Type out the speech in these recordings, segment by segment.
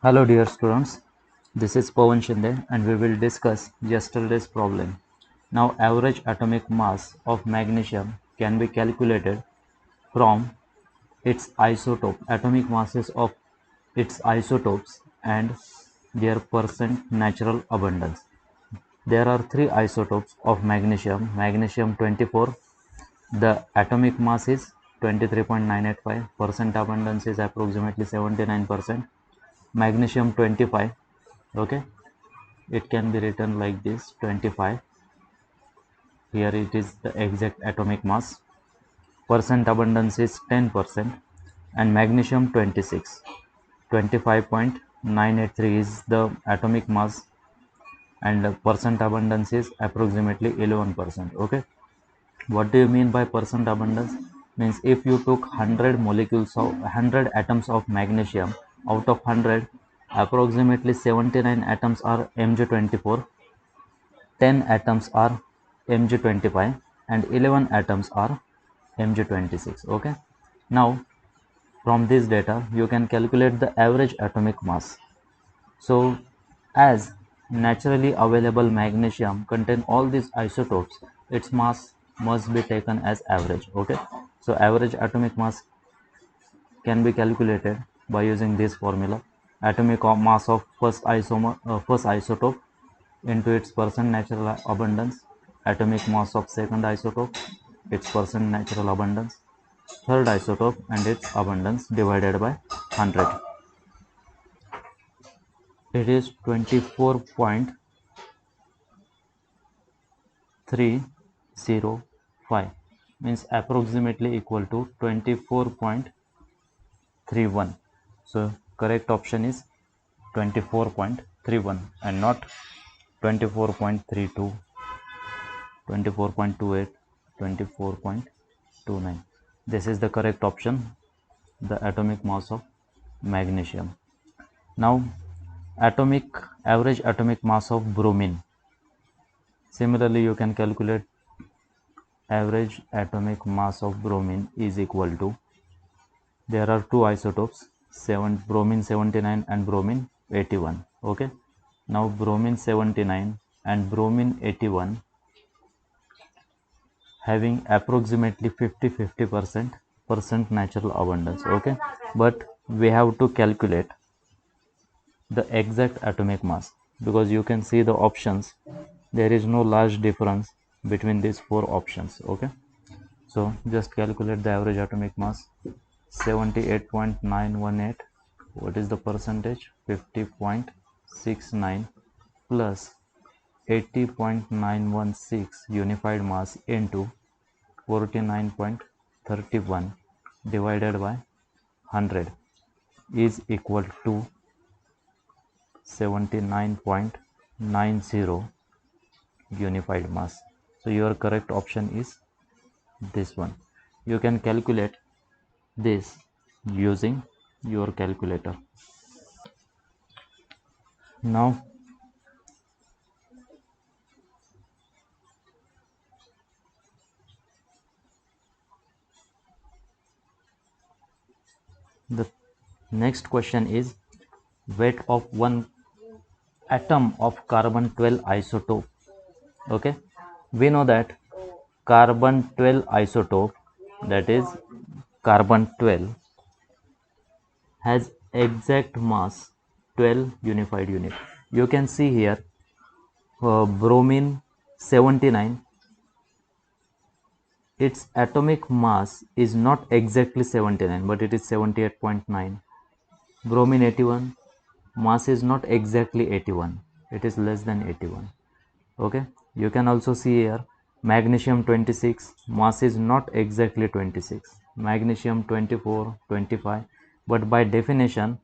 Hello dear students, this is Pawan Shinde and we will discuss yesterday's problem. Now average atomic mass of magnesium can be calculated from its atomic masses of its isotopes and their percent natural abundance. There are three isotopes of magnesium. Magnesium 24, the atomic mass is 23.985, percent abundance is approximately 79%. Magnesium 25, okay, it can be written like this 25, here it is the exact atomic mass, percent abundance is 10%, and magnesium 26, 25.983 is the atomic mass, and the percent abundance is approximately 11%. Okay, what do you mean by percent abundance? Means if you took 100 molecules of 100 atoms of magnesium, out of 100 approximately 79 atoms are Mg24, 10 atoms are Mg25, and 11 atoms are Mg26. Okay, now from this data you can calculate the average atomic mass. So as naturally available magnesium contain all these isotopes, its mass must be taken as average. Okay, so average atomic mass can be calculated by using this formula: atomic mass of first isotope into its percent natural abundance, atomic mass of second isotope, its percent natural abundance, third isotope and its abundance divided by 100. It is 24.305, means approximately equal to 24.31. So correct option is 24.31 and not 24.32, 24.28, 24.29. This is the correct option, the atomic mass of magnesium. Now average atomic mass of bromine. Similarly, you can calculate average atomic mass of bromine is equal to, there are two isotopes, bromine 79 and bromine 81. Okay, now bromine 79 and bromine 81 having approximately 50% natural abundance. Okay, but we have to calculate the exact atomic mass, because you can see the options, there is no large difference between these four options. Okay, so just calculate the average atomic mass, 78.918. What is the percentage? 50.69 plus 80.916 unified mass into 49.31 divided by 100 is equal to 79.90 unified mass. So your correct option is this one. You can calculate this using your calculator. Now the next question is weight of one atom of carbon 12 isotope. Okay, we know that carbon 12 isotope, that is carbon 12, has exact mass 12 unified unit. You can see here bromine 79, its atomic mass is not exactly 79 but it is 78.9. Bromine 81, mass is not exactly 81, it is less than 81. Okay, you can also see here magnesium 26, mass is not exactly 26, magnesium 24, 25, but by definition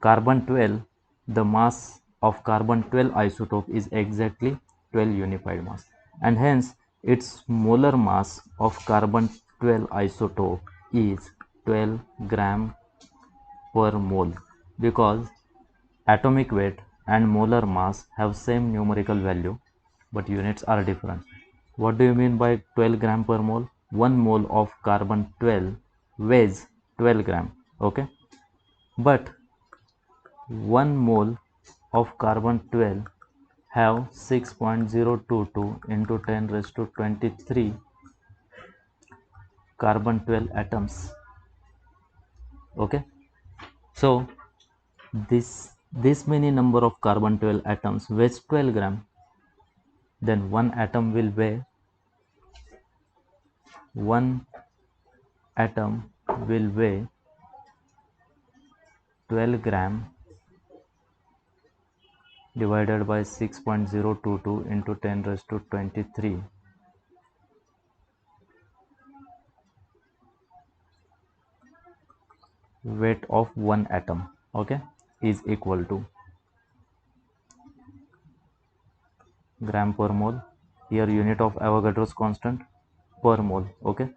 carbon 12, the mass of carbon 12 isotope is exactly 12 unified mass, and hence its molar mass of carbon 12 isotope is 12 gram per mole, because atomic weight and molar mass have same numerical value but units are different. What do you mean by 12 gram per mole? 1 mole of carbon 12 weighs 12 gram. Okay, but 1 mole of carbon 12 have 6.022 into 10 raised to 23 carbon 12 atoms. Okay, so this many number of carbon 12 atoms weighs 12 gram, then one atom will weigh 12 gram divided by 6.022 into 10 raised to 23 weight of one atom, okay, is equal to gram per mole. Here unit of Avogadro's constant per mole, okay,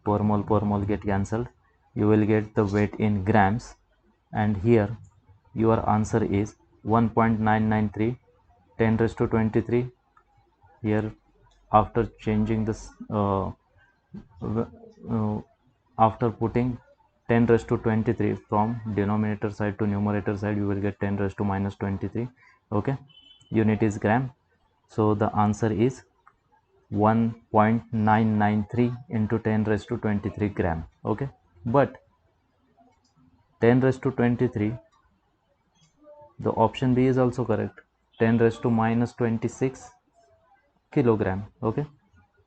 per mole get cancelled. You will get the weight in grams, and here your answer is 1.993 10 raised to 23. Here after changing this after putting 10 raised to 23 from denominator side to numerator side, you will get 10 raised to minus 23. Okay, unit is gram, so the answer is 1.993 into 10 raised to 23 gram. Okay, but 10 raised to 23, the option B is also correct, 10 raised to minus 26 kilogram. Okay,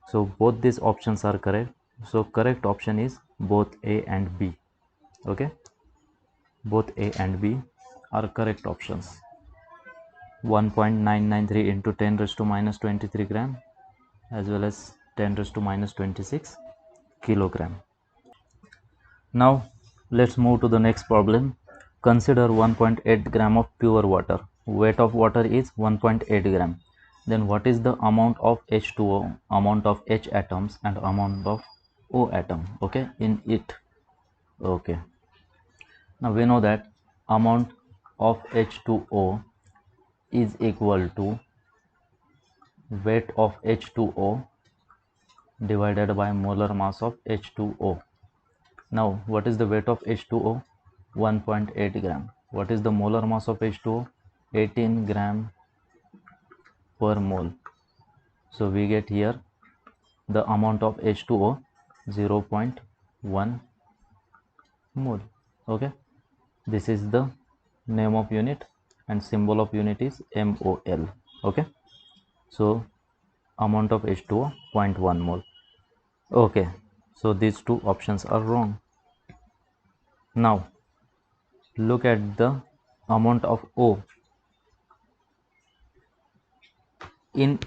so both these options are correct, so correct option is both A and B. Okay, both A and B are correct options. 1.993 into 10 raised to minus 23 gram as well as 10 raised to minus 26 kilogram. Now let's move to the next problem. Consider 1.8 gram of pure water. Weight of water is 1.8 gram. Then what is the amount of H2O, amount of H atoms and amount of O atom, okay, in it. Okay, now we know that amount of H2O is equal to weight of H2O divided by molar mass of H2O. Now what is the weight of H2O? 1.8 gram. What is the molar mass of H2O? 18 gram per mole. So we get here the amount of H2O 0.1 mole. Okay, this is the name of unit and symbol of unit is MOL. Okay, so amount of H2O 0.1 mole. Okay, so these two options are wrong. Now look at the amount of O in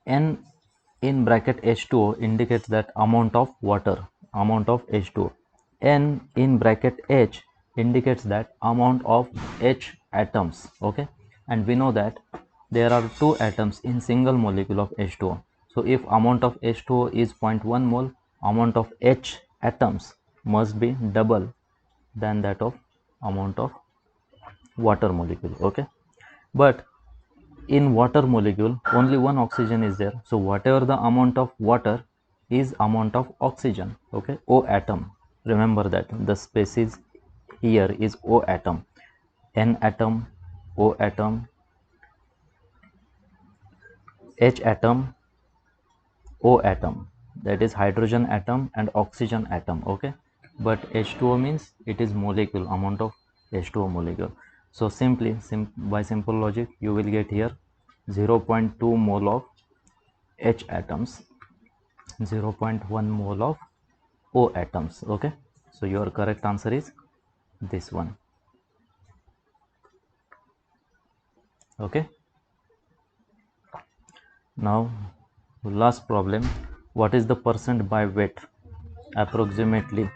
N in bracket H2O indicates that amount of water, amount of H2O. N in bracket H indicates that amount of H atoms. Okay, and we know that there are two atoms in single molecule of H2O. So if amount of H2O is 0.1 mole, amount of H atoms must be double than that of amount of water molecule. Okay, but in water molecule only one oxygen is there, so whatever the amount of water is amount of oxygen. Okay, O atom, remember that the species here is O atom. N atom, O atom, H atom, O atom, that is hydrogen atom and oxygen atom. Okay, but H2O means it is molecule, amount of H2O molecule. So simply by simple logic you will get here 0.2 mole of H atoms, 0.1 mole of O atoms. Okay, so your correct answer is this one. Okay, now last problem, what is the percent by weight approximately.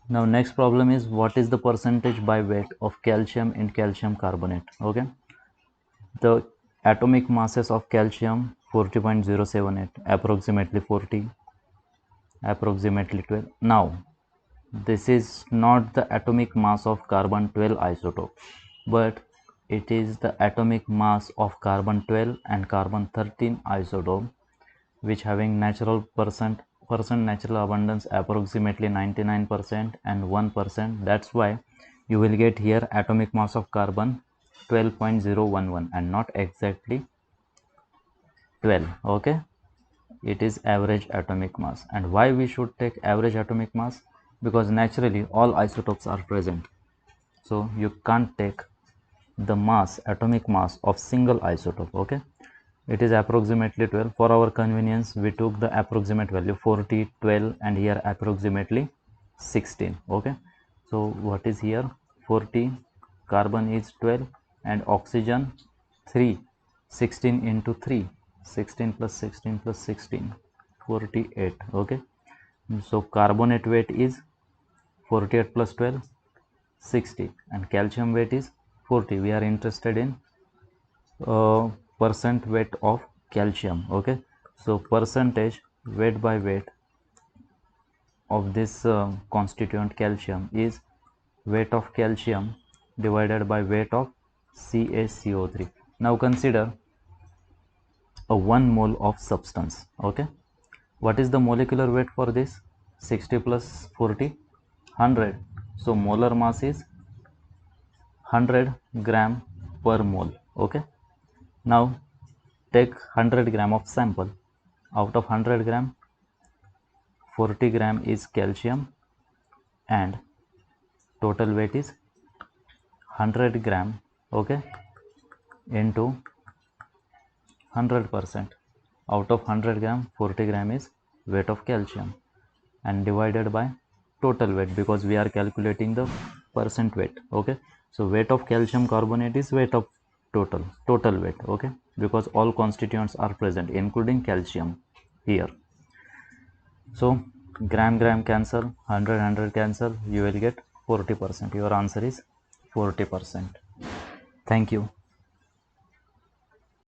Now next problem is what is the percentage by weight of calcium in calcium carbonate. Okay, the atomic masses of calcium 40.078, approximately 40, approximately 12. Now this is not the atomic mass of carbon 12 isotope, but it is the atomic mass of carbon 12 and carbon 13 isotope which having natural percent 1% natural abundance, approximately 99% and 1%. That's why you will get here atomic mass of carbon 12.011 and not exactly 12. Okay, it is average atomic mass. And why we should take average atomic mass? Because naturally all isotopes are present, so you can't take the mass, atomic mass of single isotope. Okay, it is approximately 12. For our convenience, we took the approximate value 40, 12 and here approximately 16. Okay, so what is here? 40, carbon is 12 and oxygen 3. 16 into 3, 16 plus 16 plus 16, 48. Okay, so carbonate weight is 48 plus 12, 60, and calcium weight is 40. We are interested in percent weight of calcium. Okay, so percentage weight by weight of this constituent calcium is weight of calcium divided by weight of CaCO3. Now consider a 1 mole of substance. Okay, what is the molecular weight for this? 60 plus 40, 100. So molar mass is 100 gram per mole. Okay, now take 100 gram of sample. Out of 100 gram, 40 gram is calcium and total weight is 100 gram. Okay, into 100%. Out of 100 gram, 40 gram is weight of calcium and divided by total weight, because we are calculating the percent weight. Okay, so weight of calcium carbonate is weight of total weight. Okay, because all constituents are present including calcium here. So gram cancel, 100 cancel, you will get 40%. Your answer is 40%. Thank you.